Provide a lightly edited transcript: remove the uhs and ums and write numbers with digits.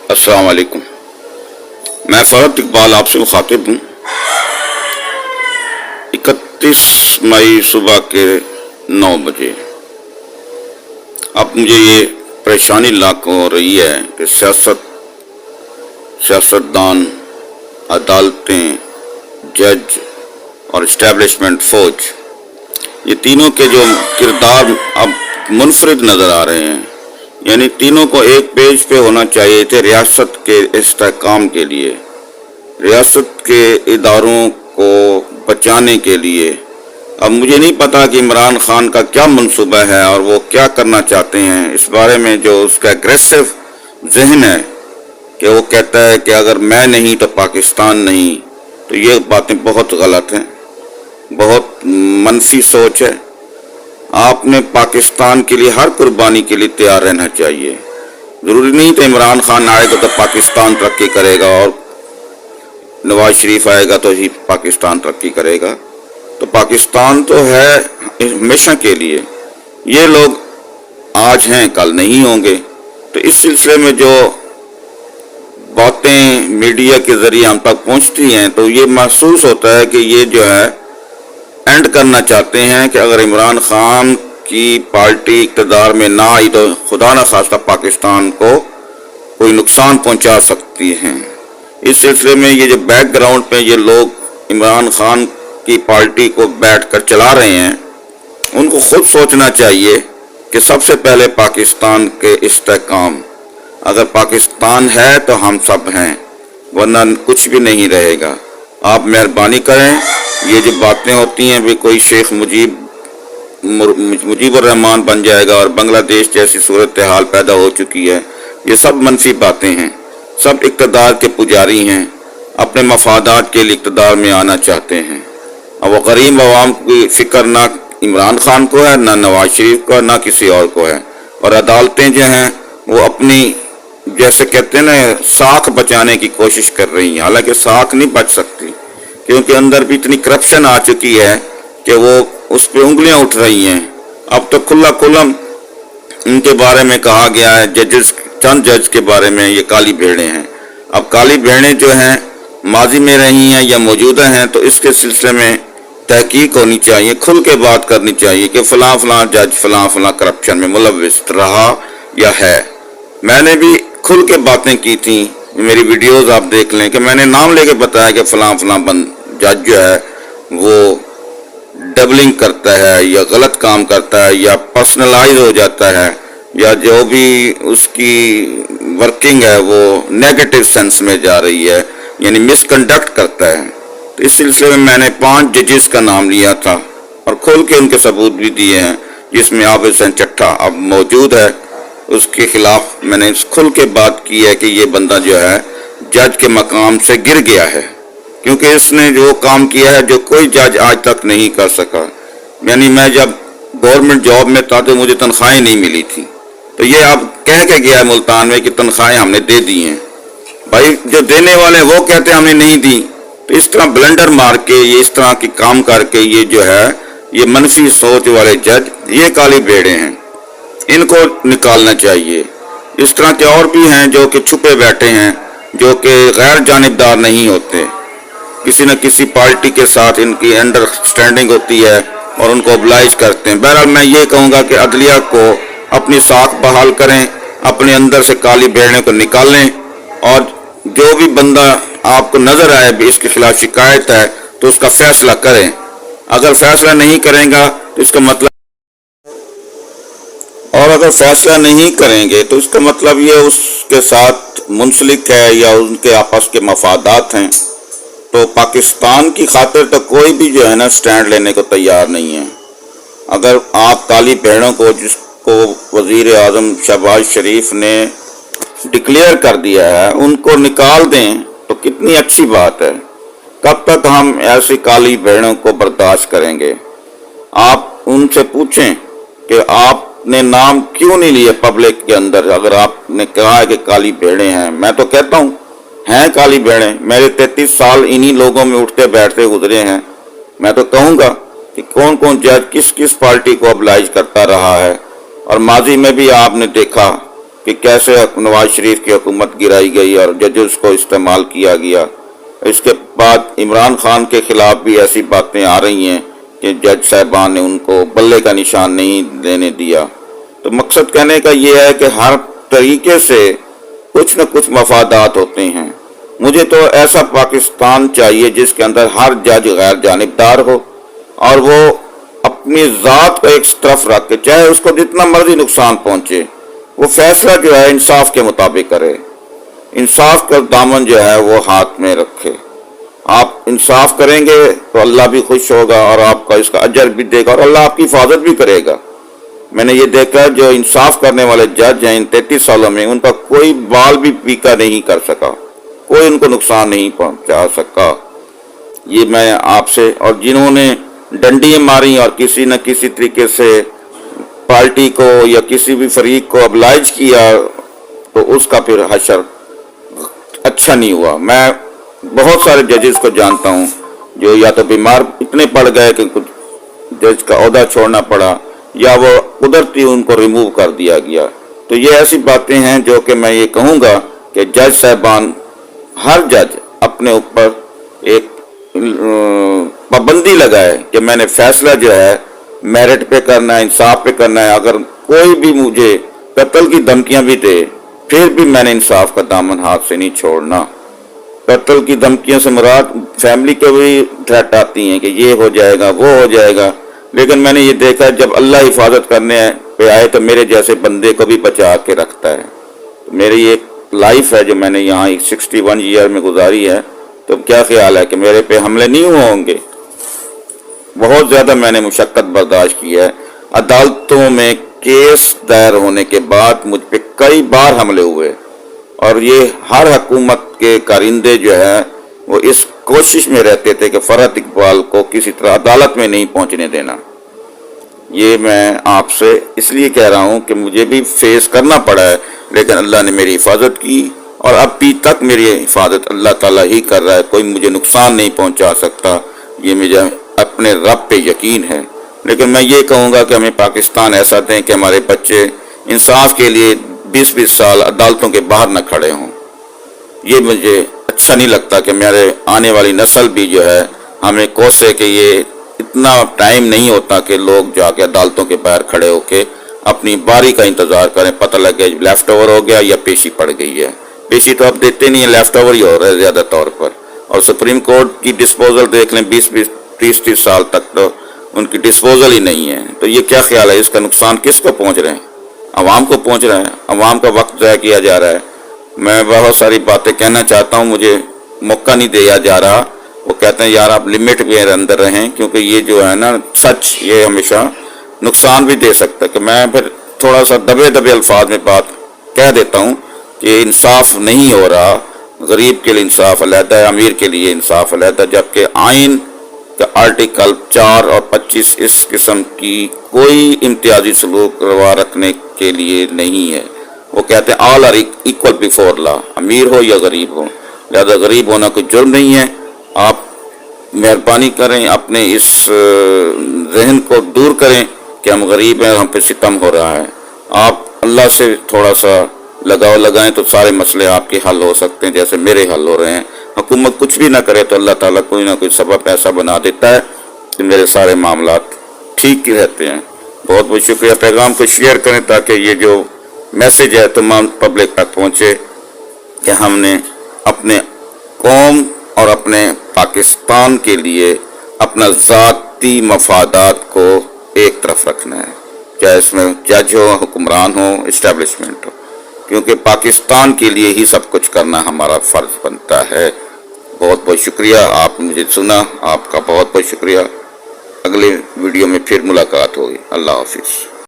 अस्सलाम वालेकुम। मैं फरहत इकबाल आपसे मुखातिब हूँ। 31 मई सुबह के 9 बजे अब मुझे ये परेशानी लाक हो रही है कि सियासतदान, अदालतें, जज और इस्टेब्लिशमेंट फौज, ये तीनों के जो किरदार अब मुनफरिद नज़र आ रहे हैं, यानी तीनों को एक पेज पे होना चाहिए थे रियासत के इस्तेहकाम के लिए, रियासत के इदारों को बचाने के लिए। अब मुझे नहीं पता कि इमरान खान का क्या मंसूबा है और वो क्या करना चाहते हैं। इस बारे में जो उसका एग्रेसिव जहन है कि वो कहता है कि अगर मैं नहीं तो पाकिस्तान नहीं, तो ये बातें बहुत गलत हैं, बहुत मनफी सोच है। आपने पाकिस्तान के लिए हर कुर्बानी के लिए तैयार रहना चाहिए। ज़रूरी नहीं तो इमरान खान आएगा तो पाकिस्तान तरक्की करेगा और नवाज शरीफ आएगा तो ही पाकिस्तान तरक्की करेगा। तो पाकिस्तान तो है हमेशा के लिए। ये लोग आज हैं, कल नहीं होंगे। तो इस सिलसिले में जो बातें मीडिया के ज़रिए हम तक पहुंचती हैं, तो ये महसूस होता है कि ये जो है एंड करना चाहते हैं कि अगर इमरान खान की पार्टी इक़्तिदार में ना आई तो खुदा न खास्ता पाकिस्तान को कोई नुकसान पहुंचा सकती हैं। इस सिलसिले में ये जो बैकग्राउंड पे ये लोग इमरान खान की पार्टी को बैठकर चला रहे हैं, उनको खुद सोचना चाहिए कि सबसे पहले पाकिस्तान के इस्तेहकाम। अगर पाकिस्तान है तो हम सब हैं, वरना कुछ भी नहीं रहेगा। आप मेहरबानी करें, ये जो बातें होती हैं भी कोई शेख मुजीबुर रहमान बन जाएगा और बांग्लादेश जैसी सूरत हाल पैदा हो चुकी है, ये सब मनफी बातें हैं। सब इक़्तिदार के पुजारी हैं, अपने मफादात के लिए इक़्तिदार में आना चाहते हैं। अब वो गरीब अवाम की फ़िक्र ना इमरान खान को है, ना नवाज शरीफ को, ना किसी और को है। और अदालतें जो हैं वो अपनी, जैसे कहते हैं ना, साख बचाने की कोशिश कर रही हैं। हालांकि साख नहीं बच सकती, क्योंकि अंदर भी इतनी करप्शन आ चुकी है कि वो उस पर उंगलियां उठ रही हैं। अब तो खुला खुलम इनके बारे में कहा गया है, जजेस, चंद जज के बारे में ये काली भेड़ें हैं। अब काली भेड़ें जो हैं माजी में रही हैं या मौजूदा हैं, तो इसके सिलसिले में तहकीक होनी चाहिए, खुल के बात करनी चाहिए कि फ़लाँ फ़लाँ जज फ़लाँ फ़लाँ करप्शन में मुलव्विस रहा या है। मैंने भी खुल के बातें की थी, मेरी वीडियोस आप देख लें कि मैंने नाम लेके बताया कि फ़लाँ फ़लाँ जज जो है वो डबलिंग करता है या गलत काम करता है या पर्सनलाइज हो जाता है, या जो भी उसकी वर्किंग है वो नेगेटिव सेंस में जा रही है, यानी मिसकंडक्ट करता है। तो इस सिलसिले में मैंने 5 जजेस का नाम लिया था और खोल के उनके सबूत भी दिए हैं, जिसमें आबिद हुसैन चट्टा अब मौजूद है। उसके खिलाफ मैंने खुल के बात की है कि ये बंदा जो है जज के मकाम से गिर गया है, क्योंकि इसने जो काम किया है जो कोई जज आज तक नहीं कर सका। यानी मैं जब गवर्नमेंट जॉब में था तो मुझे तनख्वाहें नहीं मिली थी, तो ये अब कह के गया है मुल्तान में कि तनख्वाहें हमने दे दी हैं। भाई जो देने वाले वो कहते हैं हमने नहीं दी। तो इस तरह ब्लंडर मार के, ये इस तरह के काम करके, ये जो है ये मनफी सोच वाले जज, ये काली भेड़ें हैं, इनको निकालना चाहिए। इस तरह के और भी हैं जो कि छुपे बैठे हैं, जो कि गैर जानिबदार नहीं होते, किसी न किसी पार्टी के साथ इनकी अंडरस्टैंडिंग होती है और उनको ओबलाइज करते हैं। बहरहाल मैं ये कहूँगा कि अदलिया को अपनी साख बहाल करें, अपने अंदर से काली भेड़ों को निकालें, और जो भी बंदा आपको नज़र आए भी इसके खिलाफ शिकायत है तो उसका फैसला करें। अगर फैसला नहीं करेगा तो इसका मतलब, और अगर फैसला नहीं करेंगे तो इसका मतलब ये उसके साथ मुंसलिक है या उनके आपस के मफादात हैं। तो पाकिस्तान की खातिर तो कोई भी जो है ना स्टैंड लेने को तैयार नहीं है। अगर आप काली भेड़ों को, जिसको वज़ीर आज़म शहबाज शरीफ ने डिक्लेयर कर दिया है, उनको निकाल दें तो कितनी अच्छी बात है। कब तक हम ऐसी काली भेड़ों को बर्दाश्त करेंगे? आप उनसे पूछें कि आपने नाम क्यों नहीं लिए पब्लिक के अंदर, अगर आपने कहा है कि काली भेड़ें हैं। मैं तो कहता हूँ हैं काली भेड़ें। मेरे 33 साल इन्हीं लोगों में उठते बैठते गुजरे हैं। मैं तो कहूँगा कि कौन कौन जज किस किस पार्टी को ओबलाइज करता रहा है, और माजी में भी आपने देखा کہ کیسے نواز شریف کی حکومت گرائی گئی اور ججز کو استعمال کیا گیا۔ اس کے بعد عمران خان کے خلاف بھی ایسی باتیں آ رہی ہیں کہ جج صاحبان نے ان کو بلے کا نشان نہیں لینے دیا۔ تو مقصد کہنے کا یہ ہے کہ ہر طریقے سے کچھ نہ کچھ مفادات ہوتے ہیں۔ مجھے تو ایسا پاکستان چاہیے جس کے اندر ہر جج غیر جانبدار ہو اور وہ اپنی ذات کو ایک طرف رکھ کے، چاہے اس کو جتنا مرضی نقصان پہنچے، وہ فیصلہ جو ہے انصاف کے مطابق کرے، انصاف کا دامن جو ہے وہ ہاتھ میں رکھے۔ آپ انصاف کریں گے تو اللہ بھی خوش ہوگا اور آپ کا اس کا اجر بھی دے گا اور اللہ آپ کی حفاظت بھی کرے گا۔ میں نے یہ دیکھا جو انصاف کرنے والے جج ہیں ان 33 سالوں میں، ان کا کوئی بال بھی پیکا نہیں کر سکا، کوئی ان کو نقصان نہیں پہنچا سکا۔ یہ میں آپ سے، اور جنہوں نے ڈنڈیاں ماری اور کسی نہ کسی طریقے سے پارٹی کو یا کسی بھی فریق کو ابلائج کیا، تو اس کا پھر حشر اچھا نہیں ہوا۔ میں بہت سارے ججز کو جانتا ہوں جو یا تو بیمار اتنے پڑ گئے کہ کچھ جج کا عہدہ چھوڑنا پڑا، یا وہ قدرتی ان کو ریموو کر دیا گیا۔ تو یہ ایسی باتیں ہیں جو کہ میں یہ کہوں گا کہ جج صاحبان، ہر جج اپنے اوپر ایک پابندی لگائے کہ میں نے فیصلہ جو ہے میرٹ پہ کرنا ہے، انصاف پہ کرنا ہے۔ اگر کوئی بھی مجھے قتل کی دھمکیاں بھی دے، پھر بھی میں نے انصاف کا دامن ہاتھ سے نہیں چھوڑنا۔ قتل کی دھمکیوں سے مراد فیملی کے بھی تھریٹ آتی ہیں کہ یہ ہو جائے گا، وہ ہو جائے گا، لیکن میں نے یہ دیکھا جب اللہ حفاظت کرنے پہ آئے تو میرے جیسے بندے کو بھی بچا کے رکھتا ہے۔ میری ایک لائف ہے جو میں نے یہاں 61 ایئر میں گزاری ہے، تو کیا خیال ہے کہ میرے پہ حملے نہیں ہوں گے؟ بہت زیادہ میں نے مشقت برداشت کی ہے۔ عدالتوں میں کیس دائر ہونے کے بعد مجھ پہ کئی بار حملے ہوئے، اور یہ ہر حکومت کے کارندے جو ہے وہ اس کوشش میں رہتے تھے کہ فرحت اقبال کو کسی طرح عدالت میں نہیں پہنچنے دینا۔ یہ میں آپ سے اس لیے کہہ رہا ہوں کہ مجھے بھی فیس کرنا پڑا ہے، لیکن اللہ نے میری حفاظت کی، اور اب بھی تک میری حفاظت اللہ تعالیٰ ہی کر رہا ہے۔ کوئی مجھے نقصان نہیں پہنچا سکتا، یہ مجھے اپنے رب پہ یقین ہے۔ لیکن میں یہ کہوں گا کہ ہمیں پاکستان ایسا دیں کہ ہمارے بچے انصاف کے لیے 20-20 سال عدالتوں کے باہر نہ کھڑے ہوں۔ یہ مجھے اچھا نہیں لگتا کہ میرے آنے والی نسل بھی جو ہے ہمیں کوسے کہ یہ اتنا ٹائم نہیں ہوتا کہ لوگ جا کے عدالتوں کے باہر کھڑے ہو کے اپنی باری کا انتظار کریں، پتہ لگے لیفٹ اوور ہو گیا یا پیشی پڑ گئی ہے۔ پیشی تو اب دیتے نہیں ہیں، لیفٹ اوور ہی ہو رہا ہے زیادہ طور پر۔ اور سپریم کورٹ کی ڈسپوزل دیکھ لیں، 20-30 سال تک تو ان کی ڈسپوزل ہی نہیں ہے۔ تو یہ کیا خیال ہے، اس کا نقصان کس کو پہنچ رہے ہیں؟ عوام کو پہنچ رہا ہے، عوام کا وقت ضائع کیا جا رہا ہے۔ میں بہت ساری باتیں کہنا چاہتا ہوں، مجھے موقع نہیں دیا جا رہا۔ وہ کہتے ہیں یار آپ لمٹ کے اندر رہیں، کیونکہ یہ جو ہے نا سچ یہ ہمیشہ نقصان بھی دے سکتا ہے۔ کہ میں پھر تھوڑا سا دبے الفاظ میں بات کہہ دیتا ہوں کہ انصاف نہیں ہو رہا، غریب کے لیے انصاف علیحدہ ہے، امیر کے لیے انصاف علیحدہ، جبکہ آئین کا آرٹیکل 4 اور 25 اس قسم کی کوئی امتیازی سلوک روا رکھنے کے لیے نہیں ہے۔ وہ کہتے ہیں آل آر ایکول بیفور لا، امیر ہو یا غریب ہو، لہذا غریب ہونا کوئی جرم نہیں ہے۔ آپ مہربانی کریں، اپنے اس ذہن کو دور کریں کہ ہم غریب ہیں، ہم پہ ستم ہو رہا ہے۔ آپ اللہ سے تھوڑا سا لگاؤ لگائیں تو سارے مسئلے آپ کے حل ہو سکتے ہیں، جیسے میرے حل ہو رہے ہیں۔ حکومت کچھ بھی نہ کرے تو اللہ تعالیٰ کوئی نہ کوئی سبب ایسا بنا دیتا ہے کہ میرے سارے معاملات ٹھیک ہی رہتے ہیں۔ بہت بہت شکریہ۔ پیغام کو شیئر کریں تاکہ یہ جو میسج ہے تمام پبلک تک پہنچے کہ ہم نے اپنے قوم اور اپنے پاکستان کے لیے اپنا ذاتی مفادات کو ایک طرف رکھنا ہے، چاہے اس میں جج ہو، حکمران ہو، اسٹیبلشمنٹ ہو، کیونکہ پاکستان کے لیے ہی سب کچھ کرنا ہمارا فرض بنتا ہے۔ بہت بہت شکریہ، آپ مجھے سنا، آپ کا بہت بہت شکریہ۔ اگلے ویڈیو میں پھر ملاقات ہوگی۔ اللہ حافظ۔